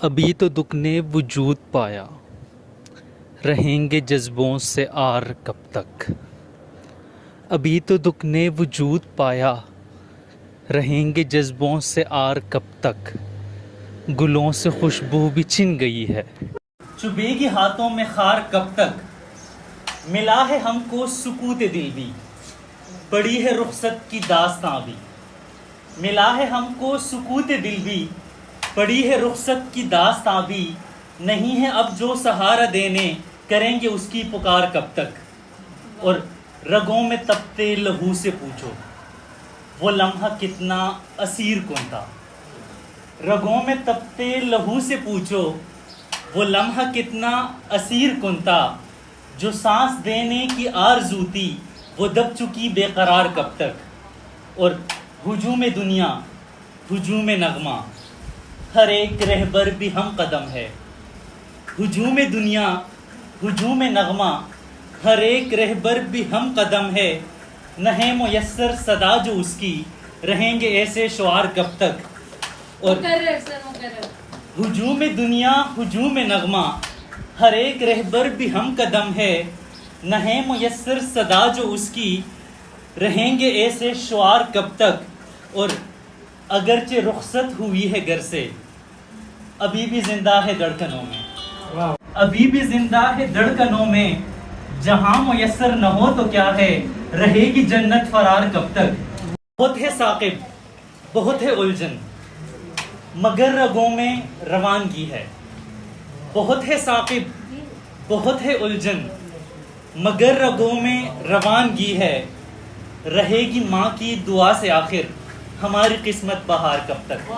ابھی تو دکھ نے وجود پایا، رہیں گے جذبوں سے آر کب تک۔ ابھی تو دکھ نے وجود پایا، رہیں گے جذبوں سے آر کب تک۔ گلوں سے خوشبو بھی چھن گئی ہے، چبھے گی ہاتھوں میں خار کب تک۔ ملا ہے ہم کو سکوت دل بھی، پڑی ہے رخصت کی داستاں بھی۔ ملا ہے ہم کو سکوت دل بھی، پڑی ہے رخصت کی داستاں بھی۔ نہیں ہے اب جو سہارا دینے، کریں گے اس کی پکار کب تک۔ اور رگوں میں تپتے لہو سے پوچھو، وہ لمحہ کتنا اسیر کن تھا۔ رگوں میں تپتے لہو سے پوچھو، وہ لمحہ کتنا اسیر کن تھا۔ جو سانس دینے کی آرزو تھی، وہ دب چکی بے قرار کب تک۔ اور ہجوم دنیا ہجوم نغمہ، ہر ایک رہبر بھی ہم قدم ہے۔ ہجوم دنیا ہجوم نغمہ، ہر ایک رہبر بھی ہم قدم ہے۔ نہ ہے میسر صدا جو اس کی، رہیں گے ایسے شعار کب تک۔ اور ہجوم دنیا ہجوم نغمہ، ہر ایک رہبر بھی ہم قدم ہے۔ نہ ہے میسر صدا جو اس کی، رہیں گے ایسے شعار کب تک۔ اور اگرچہ رخصت ہوئی ہے گھر سے، ابھی بھی زندہ ہے دھڑکنوں میں۔ ابھی بھی زندہ ہے دھڑکنوں میں، جہاں میسر نہ ہو تو کیا ہے، رہے گی جنت فرار کب تک۔ بہت ہے ثاقب بہت ہے الجھن، مگر رگوں میں روانگی ہے۔ بہت ہے ثاقب بہت ہے الجھن، مگر رگوں میں روانگی ہے۔ رہے گی ماں کی دعا سے آخر، ہماری قسمت بہار کب تک۔